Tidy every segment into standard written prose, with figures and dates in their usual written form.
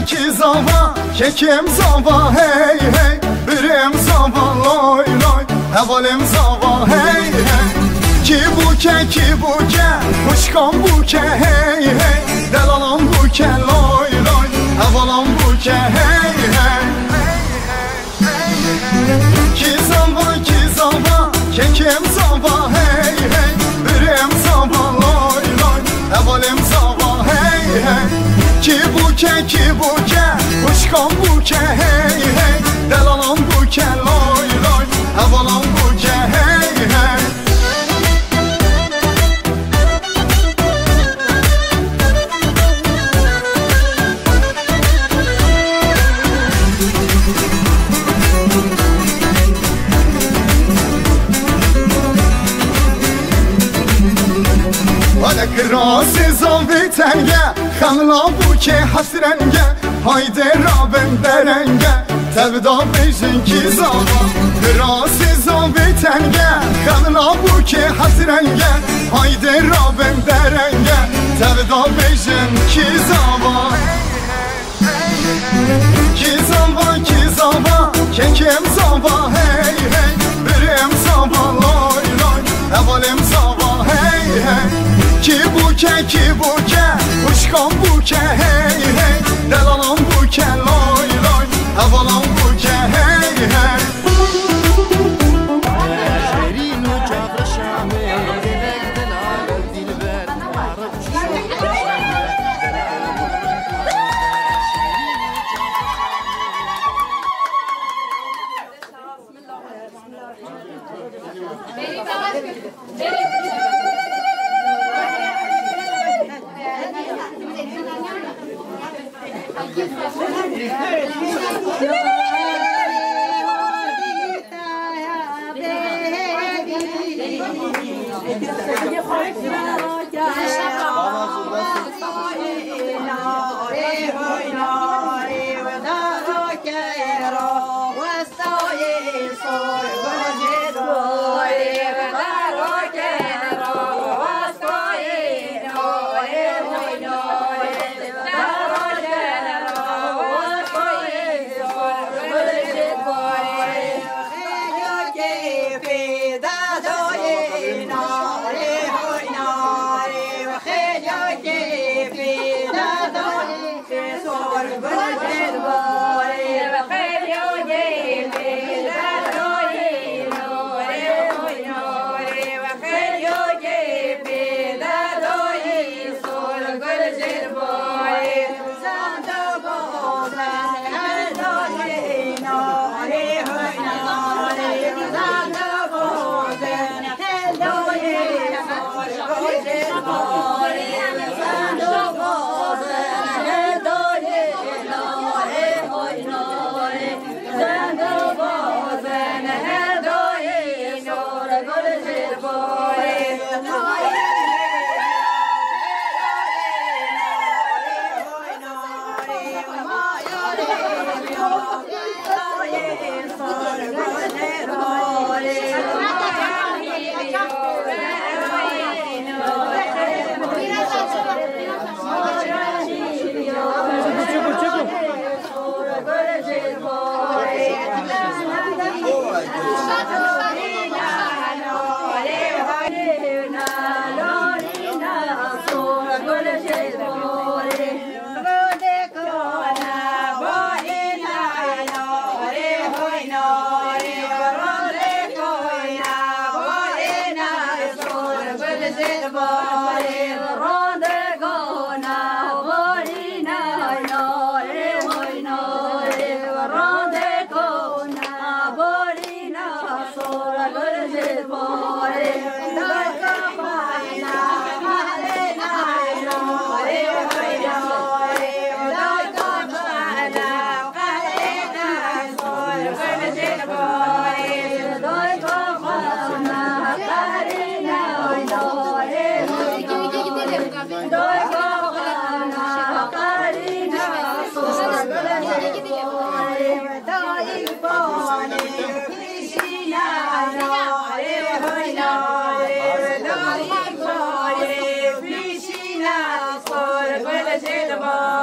ki zava, kekim zava, hey hey. Birim zava, loy loy, hevalim zava, hey hey. Ki buke, kuşkan buke, hey hey. Delalam buke, loy loy, hevalam buke, hey hey. Ki zava, kekim zava, hey hey. Birim zava, loy loy, hevalim zava, hey hey. Ki buke, kuşkan buke, hey hey. Delalam buke, loy loy, hevalam buke, hey hey. Rasi zavi tenge, xanla buke hasrenge. Haydi rabim derenge, tevda bejin ki zava. Rasi zavi tenge, xanla buke hasrenge. Haydi rabim derenge, tevda bejin ki zava. Ki zava, kekim zava, hey hey. Birim zava, loy loy, hevalim zava, hey hey. Ki buke, kuşkan buke, hey hey. Delalam buke, loy loy, hevalam buke, hey hey. Bye.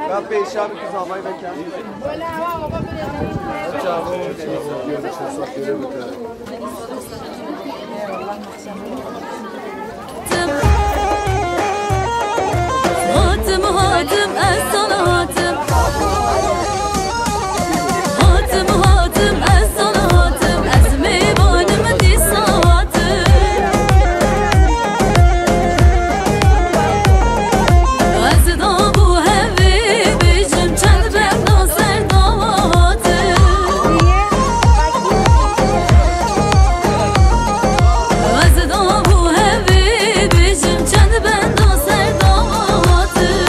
Ben peşan bir kız almayı bekliyorum. Hatım hatım ez sana hatım. Hatım hatım ez sana hatım. Ez meyvanım disa hatım. Ez da bu hevi bejim çend ben da ser davatım. Ez da bu hevi bejim çend ben da ser davatım.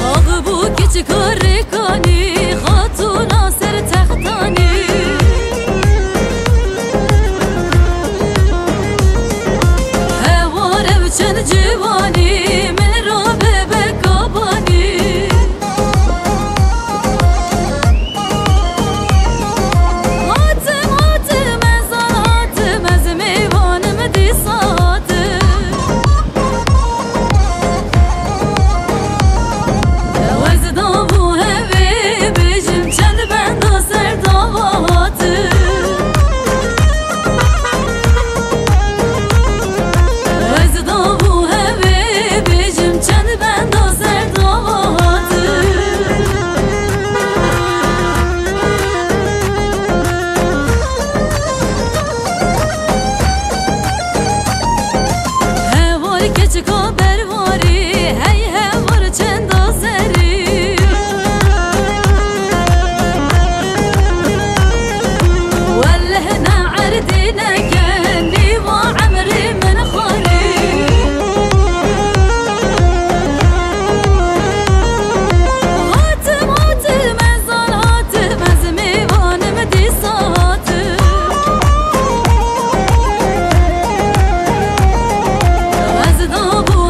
Ağı bu küçük harikani hatuna ser tahtani. Hevar evçen civani mera bebek abani. Hatım hatım ezan hatım ez meyvanım disatım. Ez da bu hevi bejim çend ben da ser davatım. Ez da bu hevi bejim çend ben da ser davatım. Hevar keçik haber vari hey hevar çend azeri. والهنا عردنا كاني وعمري من خالي. هاتم هاتم ezan hatım ez meyvanım disatım. Ez da bu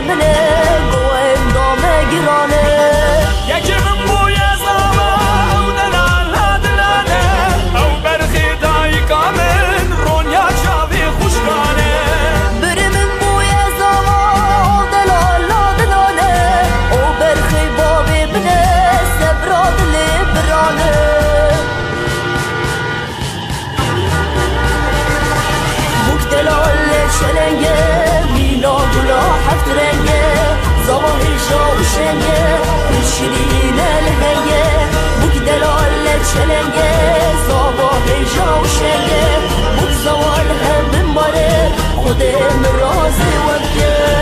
منه گوهم دامه گرانه یکی من بوی زاوا او دلالا دلانه او برخی دایی کامن رونیا چاوی خوشگانه بری من بوی زاوا او دلالا دلانه او برخی بابی منه سبرا دلی برانه بوک دلال چلنگه مینا گلا هفت رنگه زاوا هیجا و شنگه شیرین الهنگه بوک دلال چلنگه زاوا هیجا و شنگه بوک زوال هم بماره خودم رازی وکه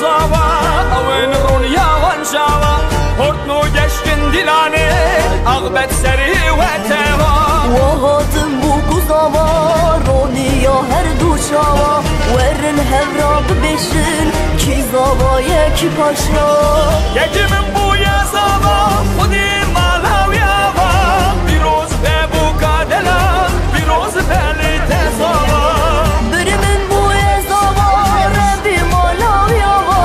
زاوا اوین رونیا وانجاوا هرتنو گشتن دیلانه اغبت سری و توا وهاتم بوكو زاوا رونیا هر دو چاوا ورن هورا ببشن کی زاوا یکی پاشا یکی من بوی زاوا خودی مالاوی آوا بیروز به بوکا دلال بیروز به لیت زاوا بری من بوی زاوا ربی مالاوی آوا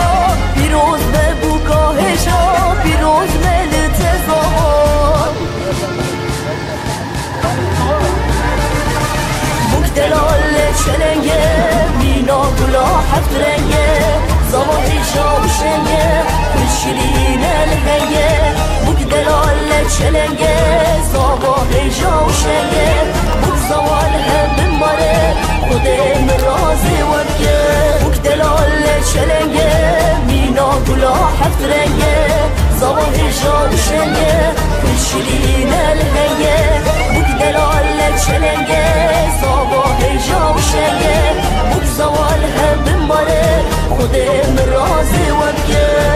بیروز به بوکا هشا بیروز ملت زاوا بوک دلال چلنگه مینا گلا هفت رنگه زاوا هشا و شنگه شیرین الهنگه بوک دلال چلنگه زاوا هیجا و شنگه بوک زوال هم بماره خودم رازی وکه بوک دلال چلنگه مینا گلا هفت رنگه زاوا هیجا و شنگه شیرین الهنگه بوک دلال چلنگه زاوا هیجا و شنگه بوک زوال هم بماره خودم رازی وکه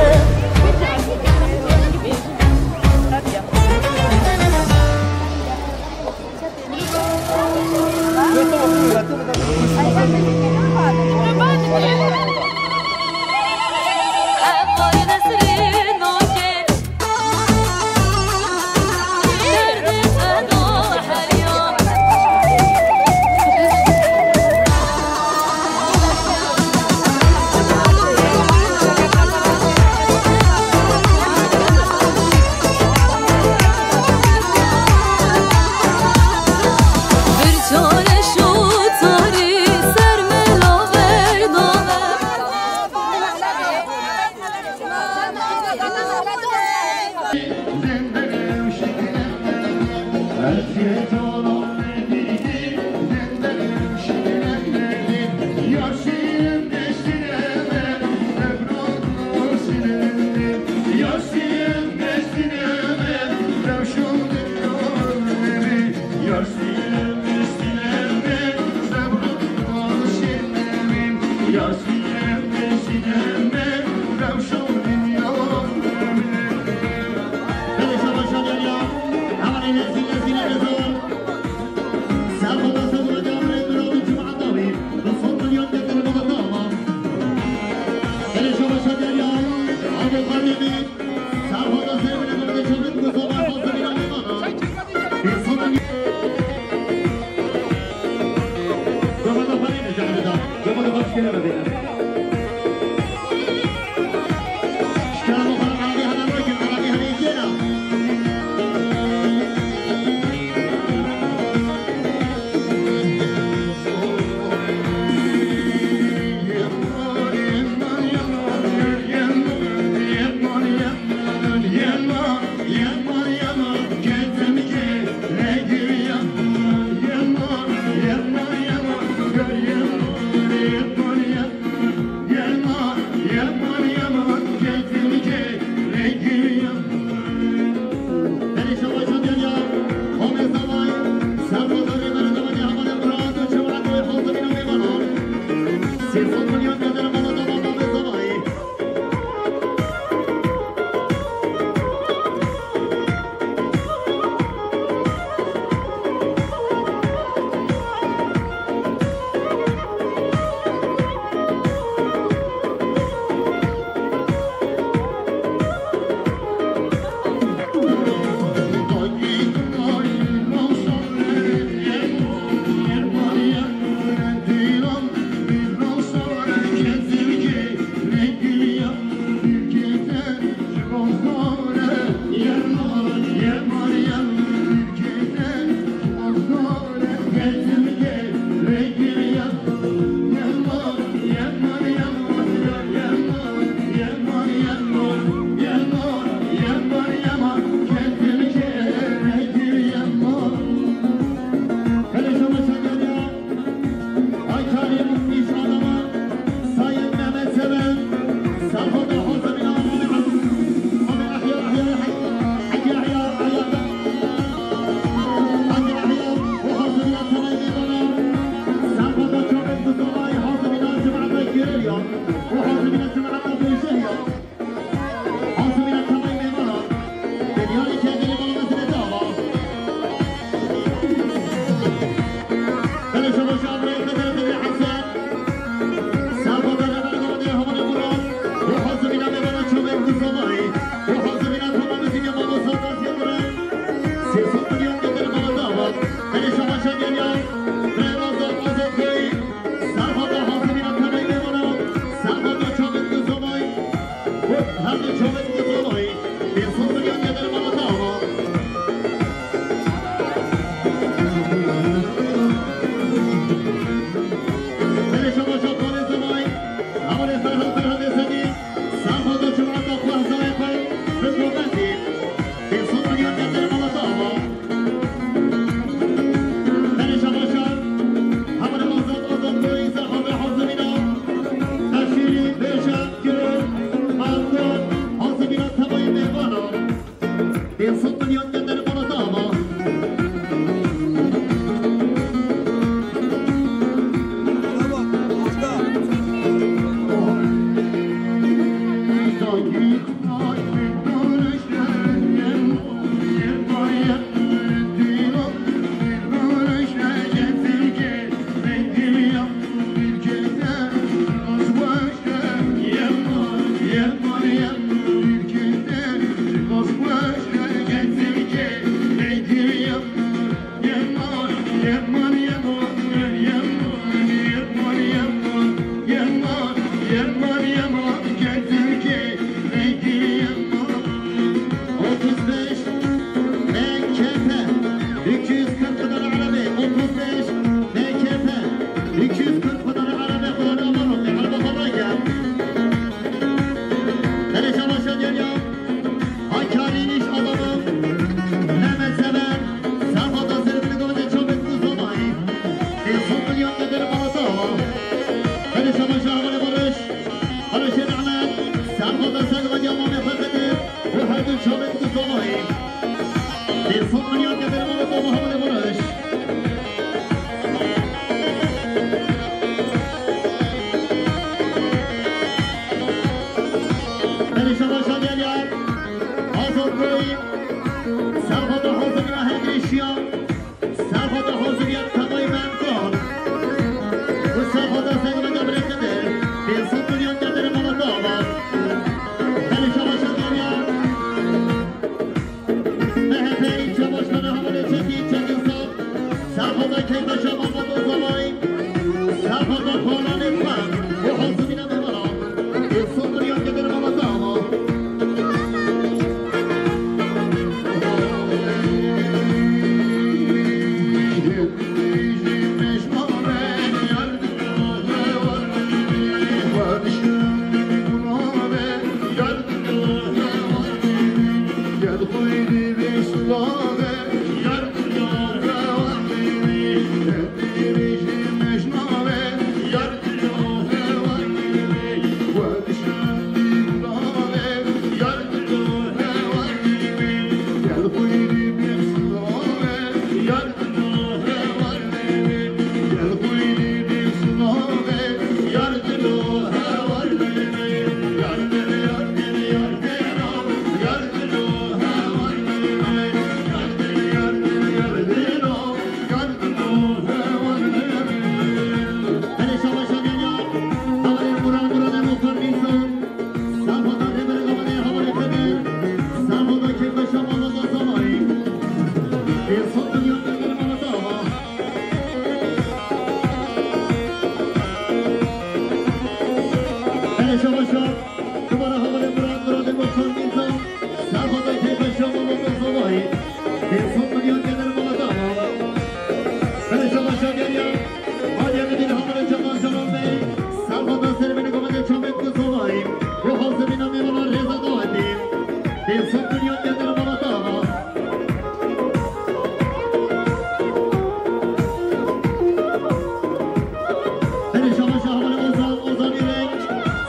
Ozan Yürek,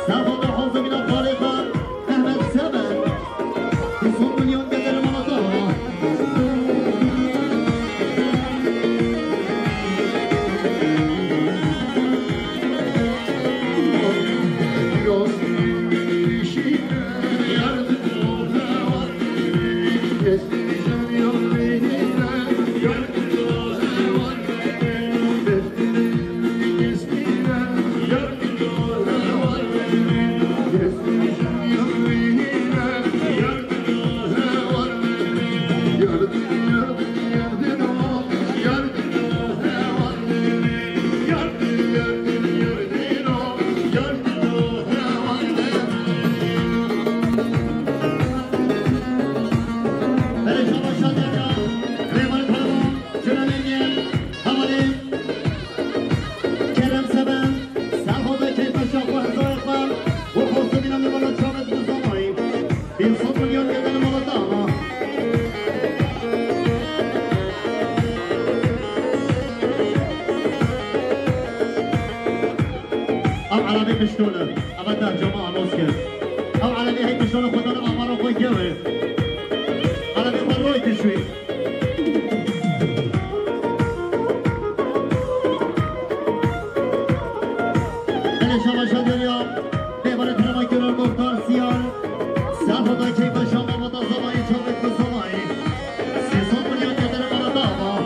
Safada Hazım İnan جماعة نوسكر أو على اللي هي تشتغل خدنا أمر أخوي جوه على اللي بروي تشوي اللي شبه شد اليوم بيبرد لما يكون المختار سيار سافضا كيف شامل متظمائي شامل كسمائي سيصون مليون كدر مرضاما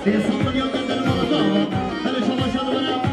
في صوت اليوم قدر مرضاها هل شبه شد ولا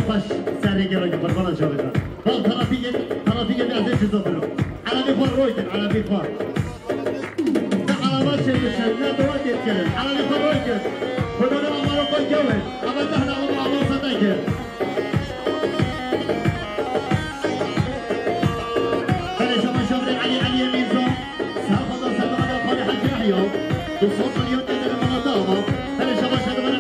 باش سری گرایی قربان شما بشم با طرفی بیازه چیزا برو علمی فار روی کن علمی فار نه علامات چه بشن نه دوا دید کرد علمی فار روی کن خدا رو آمارو خود گوه اما دهن آمار صدا کرد بله شما شمره علی میرزا سرخدا سلامت خالی حج احیا 200 میلیون دیگر مناطقه بله شما شمره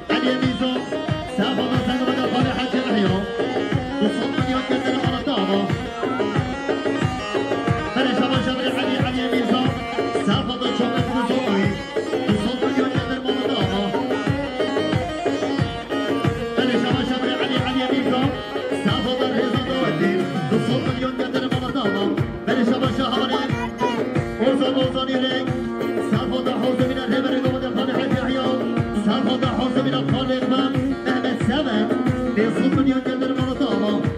علی میرزا سرخدا سلامت خالی حج احیا 200 میلیون دیگر مناطقه بله شما شمره علی میرزا سرخدا شمره بزرگی 200 میلیون دیگر مناطقه بله شما شمره علی میرزا سرخدا رضا داوودی 200 میلیون دیگر مناطقه بله شما شهوانی اوزانی رنگ سرخدا حوزه من الهبر قومد خانه حج احیا سرخدا حوزه من خالق من احمد سمن 200 میلیون دیگر مناطقه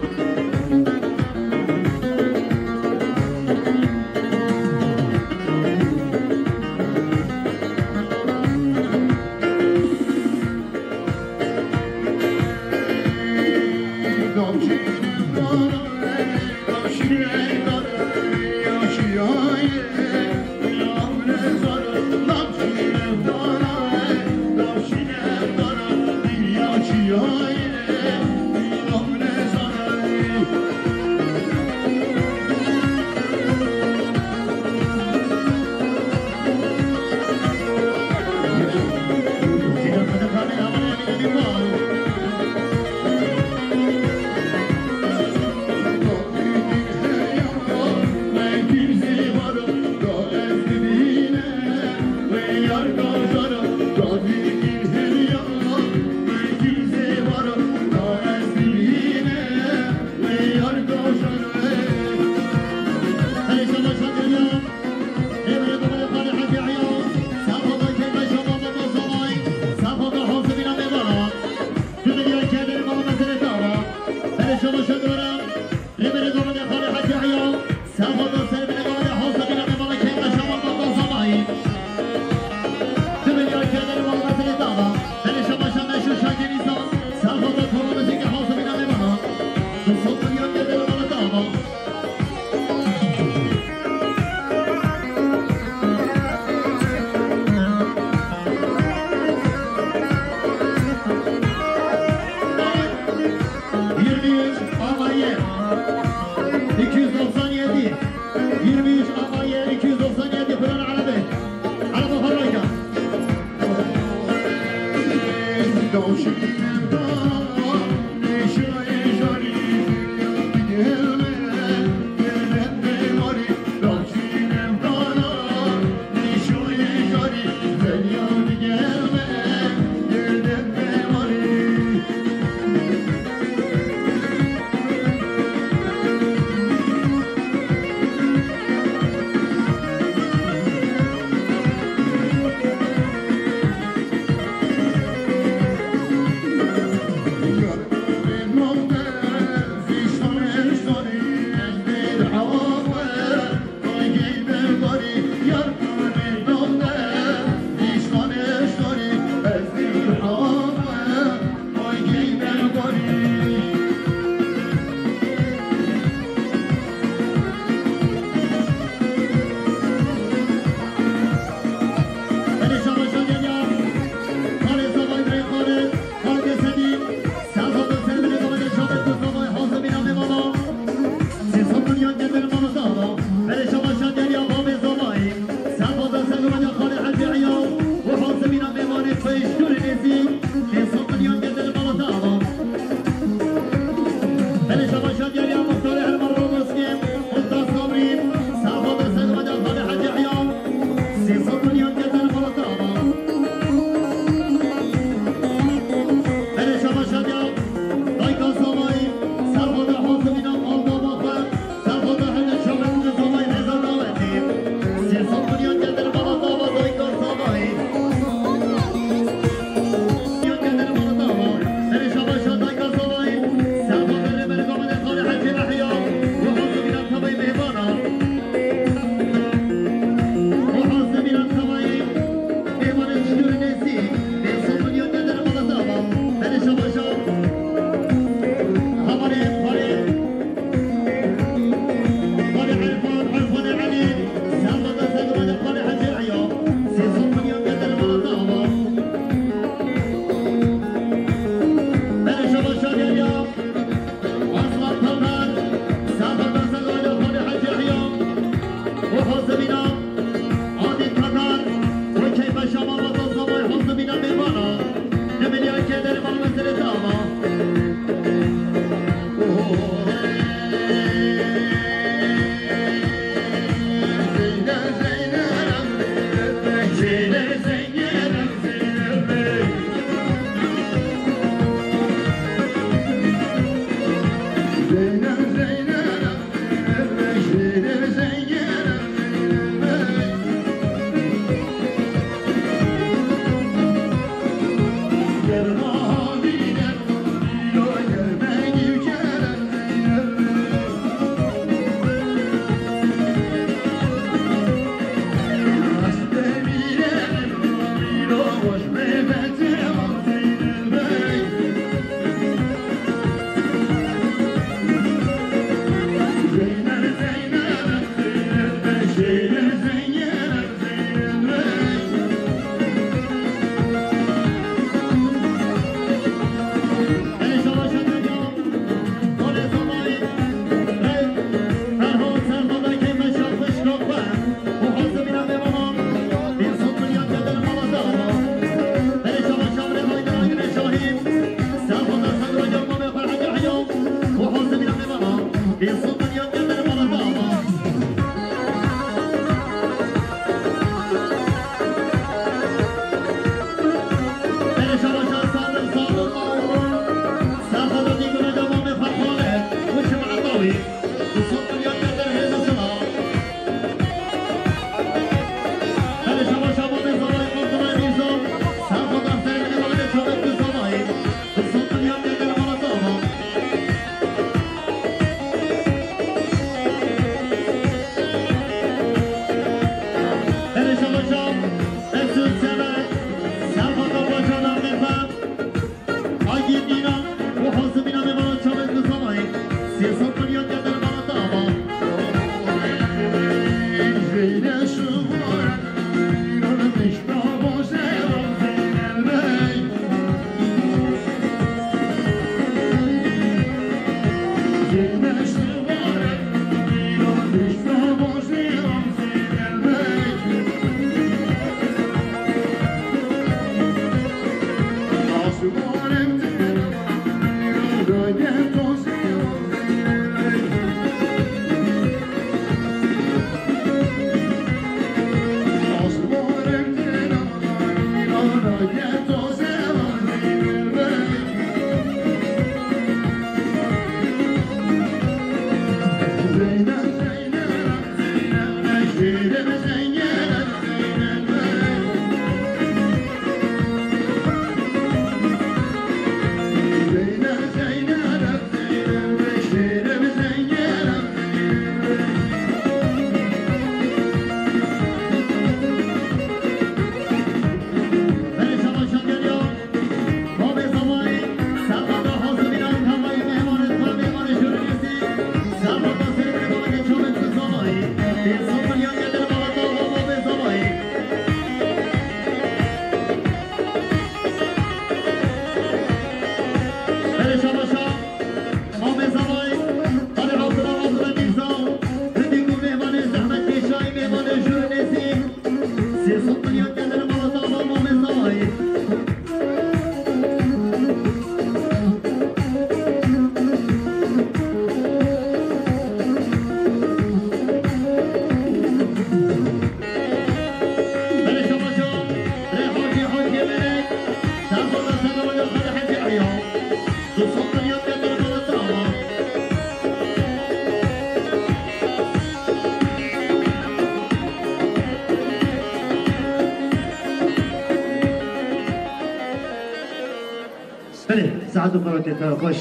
بله سعد و فراتیتا خوش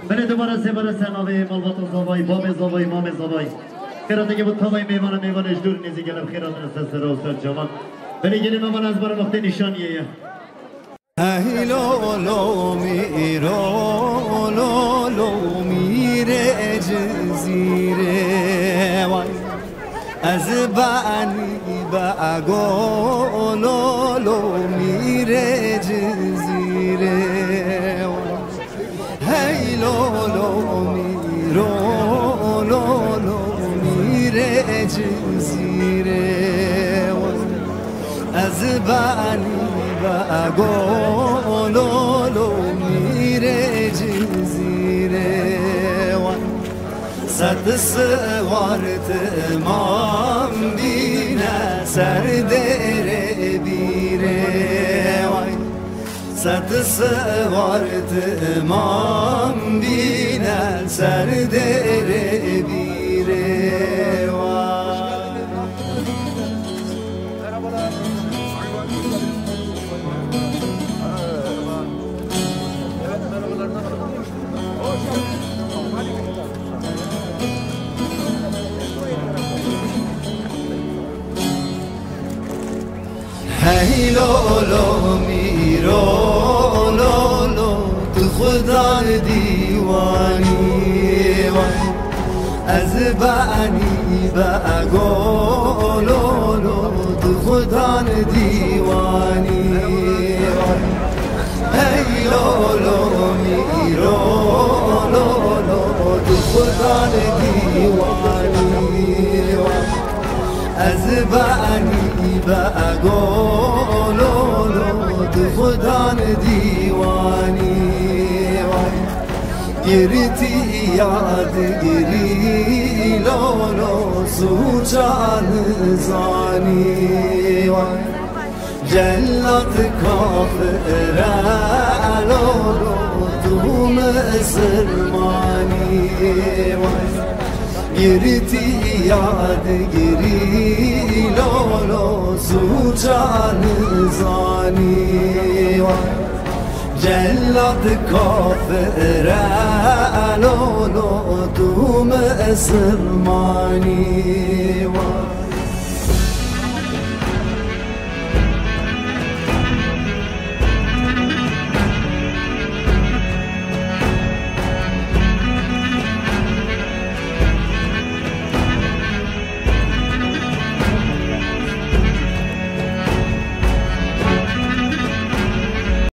بله دوباره سه سناوی مالبات زاوای بام زاوای مام زاوای خیراته که بود تاوای میوانش دور نیزی گلب خیرات نسته سر استاد جوان بله گلی میوان از برای وقت نشانیه لولو میره جزیره وای از بانی بگو لولو میره جزیره هی لولو میره جزیره از بانی بگو لولو میره جزیره صد سوارت امام بینه سر دره بیره صد سوارت امام بینه سر دره بیره هی لولو میرو لولو تو خدا دیوانی از بعنی بگو لولو تو خدا دیوانی هی لولو میرو لولو تو خدا دیوانی از بعنی بگو لولو تو خدا دیوانی گریتی یاد گری لولو سوچان زانی جلت کافر لولو تو مسلمانی گریتی یاد گری لولو سوچان زانی جلت کافر لولو تو مسلمانی